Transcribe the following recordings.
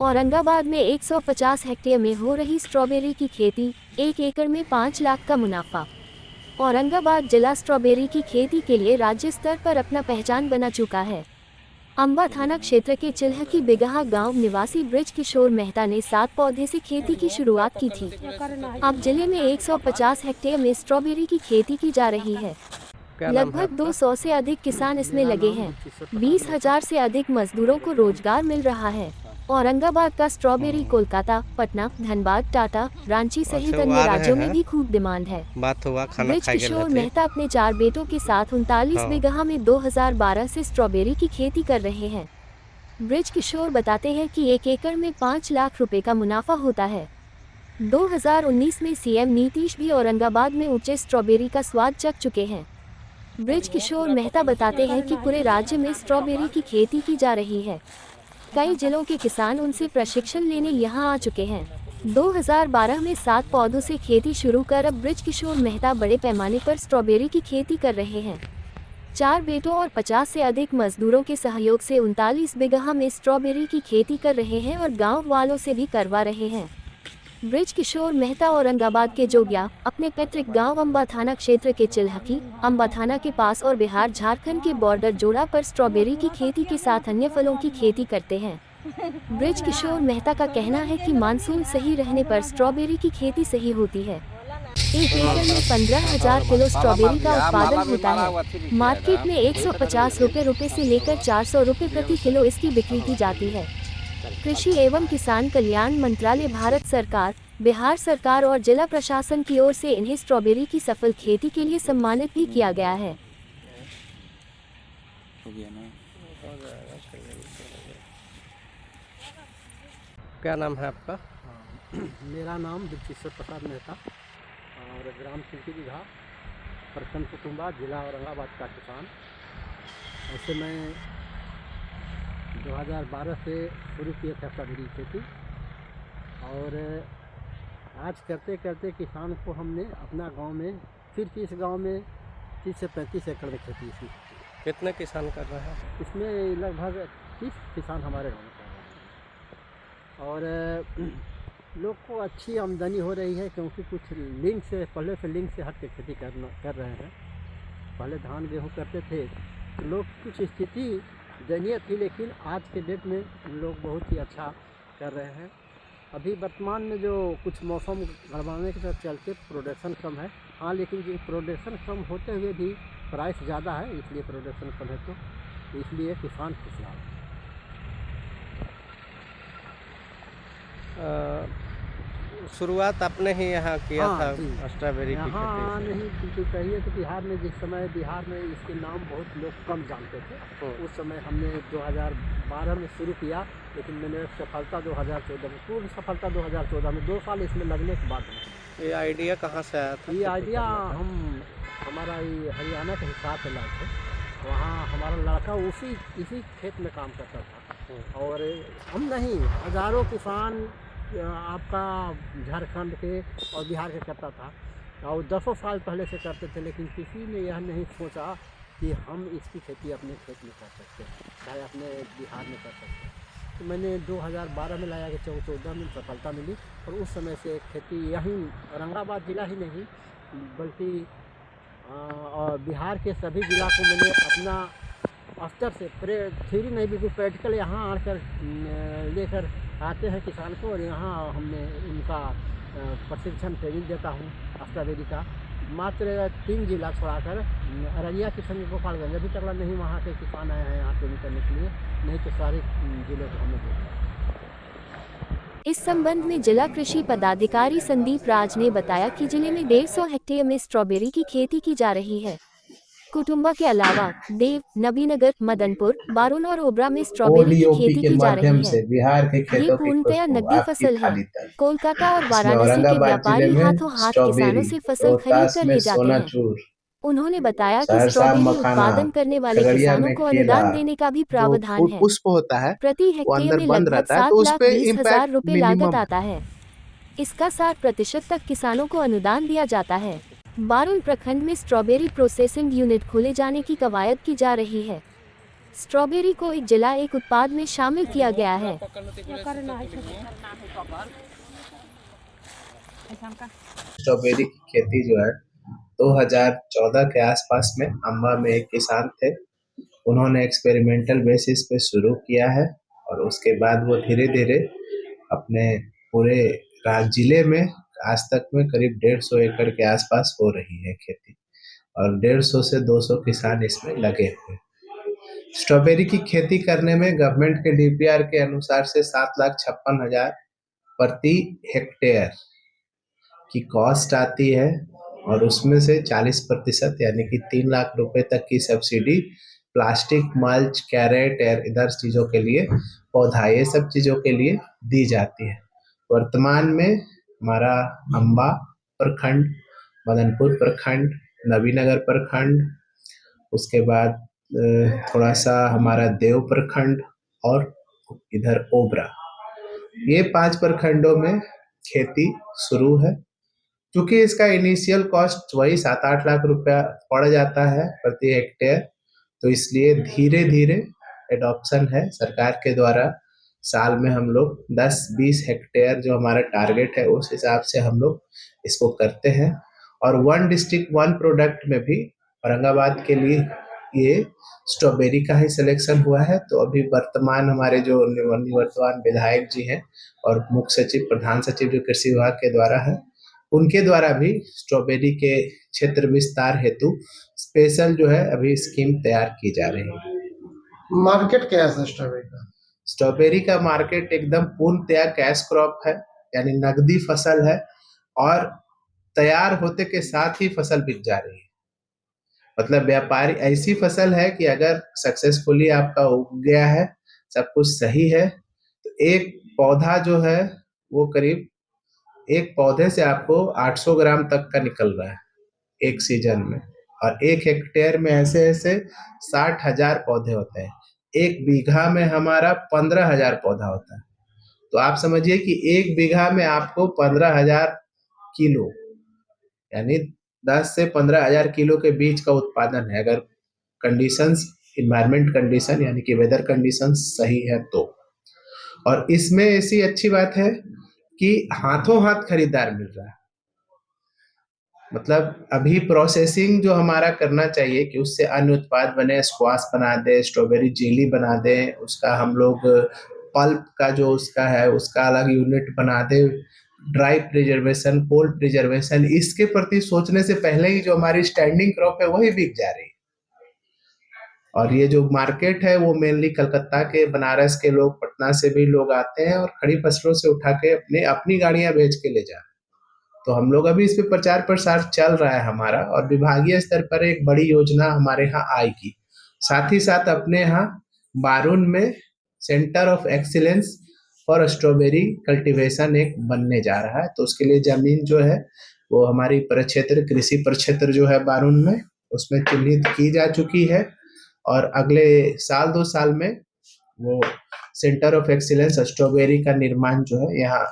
औरंगाबाद में 150 हेक्टेयर में हो रही स्ट्रॉबेरी की खेती, 1 एकड़ में 5 लाख का मुनाफा। औरंगाबाद जिला स्ट्रॉबेरी की खेती के लिए राज्य स्तर पर अपना पहचान बना चुका है। अंबा थाना क्षेत्र के चिल्हकी बिगहा गांव निवासी ब्रिज किशोर मेहता ने 7 पौधे से खेती की शुरुआत की थी। अब जिले में 150 हेक्टेयर में स्ट्रॉबेरी की खेती की जा रही है। लगभग 200 से अधिक किसान इसमें लगे हैं। 20,000 से अधिक मजदूरों को रोजगार मिल रहा है। औरंगाबाद का स्ट्रॉबेरी कोलकाता, पटना, धनबाद, टाटा, रांची सहित अन्य राज्यों में भी खूब डिमांड है। ब्रिज किशोर मेहता अपने 4 बेटों के साथ 39 बीघा में 2012 से स्ट्रॉबेरी की खेती कर रहे हैं। ब्रिज किशोर बताते हैं कि 1 एकड़ में 5 लाख रुपए का मुनाफा होता है। 2019 में सीएम नीतीश भी औरंगाबाद में ऊंचे स्ट्रॉबेरी का स्वाद चख चुके हैं। ब्रिज किशोर मेहता बताते हैं कि पूरे राज्य में स्ट्रॉबेरी की खेती की जा रही है। कई जिलों के किसान उनसे प्रशिक्षण लेने यहां आ चुके हैं। 2012 में 7 पौधों से खेती शुरू कर अब ब्रिज किशोर मेहता बड़े पैमाने पर स्ट्रॉबेरी की खेती कर रहे हैं। 4 बेटों और 50 से अधिक मजदूरों के सहयोग से 39 बीघा में स्ट्रॉबेरी की खेती कर रहे हैं और गांव वालों से भी करवा रहे हैं। ब्रिज किशोर मेहता औरंगाबाद के जोगिया, अपने पैतृक गांव अंबा थाना क्षेत्र के चिल्हकी, अंबा थाना के पास और बिहार झारखंड के बॉर्डर जोड़ा पर स्ट्रॉबेरी की खेती के साथ अन्य फलों की खेती करते हैं। ब्रिज किशोर मेहता का कहना है कि मानसून सही रहने पर स्ट्रॉबेरी की खेती सही होती है। 1 एकड़ में 15,000 किलो स्ट्रॉबेरी का उत्पादन होता है। मार्केट में 150 रुपए से लेकर 400 रुपए प्रति किलो इसकी बिक्री की जाती है। कृषि एवं किसान कल्याण मंत्रालय, भारत सरकार, बिहार सरकार और जिला प्रशासन की ओर से इन्हें स्ट्रॉबेरी की सफल खेती के लिए सम्मानित भी किया गया है। क्या नाम है आपका? मेरा नाम ब्रिज प्रसाद मेहता और ग्राम चिल्हकी बिगहा, प्रखंड कुटुंबा, जिला औरंगाबाद का किसान। ऐसे मैं 2012 से शुरू किया था स्ट्रॉबेरी खेती और आज करते करते किसान को हमने अपना गांव में फिर इस गांव में 30 से 35 एकड़ में खेती की। कितने किसान कर रहे हैं? इसमें लगभग 30 किसान हमारे गांव में कर रहे हैं और लोग को अच्छी आमदनी हो रही है, क्योंकि कुछ लिंक से पहले से लिंक से हट के खेती कर रहे हैं। पहले धान गेहूँ करते थे तो लोग कुछ स्थिति दयनीय थी, लेकिन आज के डेट में लोग बहुत ही अच्छा कर रहे हैं। अभी वर्तमान में जो कुछ मौसम गड़बड़ाने के चलते प्रोडक्शन कम है। हाँ, लेकिन जो प्रोडक्शन कम होते हुए भी प्राइस ज़्यादा है, इसलिए प्रोडक्शन कम है तो इसलिए किसान खुशहाल है। शुरुआत आपने ही यहाँ किया था स्ट्रॉबेरी की यहाँ खेती? नहीं, क्योंकि कहिए तो बिहार में जिस समय बिहार में इसके नाम बहुत लोग कम जानते थे, उस समय हमने 2012 में शुरू किया, लेकिन मैंने सफलता 2014 में, पूर्ण सफलता 2014 में 2 साल इसमें लगने के बाद ये आइडिया कहाँ से आया था? ये आइडिया हमारा ये हरियाणा के हिसाब से लाए थे। वहाँ हमारा लड़का इसी खेत में काम करता था और हम नहीं, हज़ारों किसान आपका झारखंड के और बिहार के करता था और 10 साल पहले से करते थे, लेकिन किसी ने यह नहीं सोचा कि हम इसकी खेती अपने खेत में कर सकते हैं, चाहे अपने बिहार में कर सकते हैं। तो मैंने 2012 में लाया कि 2014 में सफलता मिली और उस समय से खेती यहीं औरंगाबाद ज़िला ही नहीं बल्कि और बिहार के सभी ज़िला को मैंने अपना स्तर से थ्योरी नहीं बिल्कुल प्रैक्टिकल यहाँ आकर लेकर आते हैं किसान को, और यहाँ हमने उनका प्रशिक्षण ट्रेनिंग देता हूँ स्ट्रॉबेरी का। मात्र 3 जिला छोड़ाकर अररिया, किशनगंज, गोपालगंज अभी तक नहीं वहाँ के किसान आए हैं यहाँ ट्रेनिंग करने के लिए, नहीं तो सारे जिलों को हमने देखा। इस संबंध में जिला कृषि पदाधिकारी संदीप राज ने बताया कि जिले में 150 हेक्टेयर में स्ट्रॉबेरी की खेती की जा रही है। कुटुंबा के अलावा देव, नबीनगर, मदनपुर, बारुन और ओबरा में स्ट्रॉबेरी की खेती की जा रही है। बिहार के ये खेतों की पूर्णतया खुशबू नकदी आपकी फसल है। थाली तक। कोलकाता और इसमें वाराणसी के औरंगाबाद जिले व्यापारी में हाथों हाथ किसानों स्ट्रॉबेरी, से फसल खरीद रोहतास कर में ले जाते हैं। सोनाचूर, उन्होंने बताया कि सहरसा स्ट्रॉबेरी मखाना, उत्पादन करने वाले खगड़िया किसानों में को केला, अनुदान देने का भी जो प्रावधान है। पुष्प होता है प्रति वो हेक्टेयर अंदर में बंद लगभग रहता है, तो 7,20,000 इम्पैक्ट रुपए लागत मिनिमम आता है। इसका 60% तक किसानों को अनुदान दिया जाता है। बारुल प्रखंड में स्ट्रॉबेरी प्रोसेसिंग यूनिट खोले जाने की कवायद की जा रही है। स्ट्रॉबेरी को एक जिला एक उत्पाद में शामिल किया गया है। स्ट्रॉबेरी की खेती जो है 2014 के आसपास में अम्बा में एक किसान थे, उन्होंने एक्सपेरिमेंटल बेसिस पे शुरू किया है और उसके बाद वो धीरे धीरे अपने पूरे जिले में आज तक में करीब 150 एकड़ के आसपास हो रही है खेती और 150 से 200 किसान इसमें लगे हुए। स्ट्रॉबेरी की खेती करने में गवर्नमेंट के डीपीआर के अनुसार से 7,56,000 प्रति हेक्टेयर की कॉस्ट आती है और उसमें से 40% यानी कि 3 लाख रुपए तक की सब्सिडी प्लास्टिक, मल्च, कैरेट और इधर चीज़ों के लिए, पौधा, ये सब चीज़ों के लिए दी जाती है। वर्तमान में हमारा अम्बा प्रखंड, मदनपुर प्रखंड, नवीनगर प्रखंड, उसके बाद थोड़ा सा हमारा देव प्रखंड और इधर ओबरा, ये 5 प्रखंडों में खेती शुरू है। क्योंकि इसका इनिशियल कॉस्ट वही 7-8 लाख रुपया पड़ जाता है प्रति हेक्टेयर, तो इसलिए धीरे धीरे एडॉप्शन है सरकार के द्वारा। साल में हम लोग 10-20 हेक्टेयर जो हमारा टारगेट है उस हिसाब से हम लोग इसको करते हैं। और 1 डिस्ट्रिक्ट 1 प्रोडक्ट में भी औरंगाबाद के लिए ये स्ट्रॉबेरी का ही सिलेक्शन हुआ है। तो अभी वर्तमान हमारे जो निवर्तमान विधायक जी हैं और मुख्य सचिव, प्रधान सचिव जो कृषि विभाग के द्वारा है, उनके द्वारा भी स्ट्रॉबेरी के क्षेत्र विस्तार हेतु स्पेशल जो है अभी स्कीम तैयार की जा रही है। मार्केट क्या है स्ट्रॉबेरी का? स्ट्रॉबेरी का मार्केट एकदम पूर्णतया कैश क्रॉप है, यानी नकदी फसल है और तैयार होते के साथ ही फसल बिक जा रही है। मतलब व्यापारी ऐसी फसल है कि अगर सक्सेसफुली आपका उग गया है, सब कुछ सही है, तो एक पौधा जो है वो करीब एक पौधे से आपको 800 ग्राम तक का निकल रहा है एक सीजन में, और 1 हेक्टेयर में ऐसे ऐसे 60,000 पौधे होते हैं। 1 बीघा में हमारा 15,000 पौधा होता है। तो आप समझिए कि 1 बीघा में आपको 15,000 किलो यानी 10 से 15,000 किलो के बीच का उत्पादन है, अगर कंडीशंस, इन्वायरमेंट कंडीशन यानी कि वेदर कंडीशन सही है तो। और इसमें ऐसी अच्छी बात है कि हाथों हाथ खरीदार मिल रहा है। मतलब अभी प्रोसेसिंग जो हमारा करना चाहिए कि उससे अन्य उत्पाद बने, स्क्वाश बना दे, स्ट्रॉबेरी जेली बना दे, उसका हम लोग पल्प का जो उसका है उसका अलग यूनिट बना दे, ड्राई प्रिजर्वेशन, कोल्ड प्रिजर्वेशन, इसके प्रति सोचने से पहले ही जो हमारी स्टैंडिंग क्रॉप है वही बिक जा रही है। और ये जो मार्केट है वो मेनली कलकत्ता के, बनारस के लोग, पटना से भी लोग आते हैं और खड़ी फसलों से उठा के अपनी गाड़ियां बेच के ले जा रहे हैं। तो हम लोग अभी इस पे प्रचार प्रसार चल रहा है हमारा, और विभागीय स्तर पर एक बड़ी योजना हमारे यहाँ आएगी। साथ ही साथ अपने यहाँ बारून में centre of excellence for strawberry cultivation एक बनने जा रहा है। तो उसके लिए जमीन जो है वो हमारी प्रक्षेत्र, कृषि प्रक्षेत्र जो है बारून में, उसमें चिन्हित की जा चुकी है और अगले साल 2 साल में वो सेंटर ऑफ एक्सीलेंस स्ट्रॉबेरी का निर्माण जो है यहाँ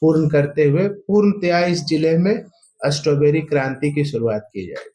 पूर्ण करते हुए पूर्णतया इस जिले में स्ट्रॉबेरी क्रांति की शुरुआत की जाएगी।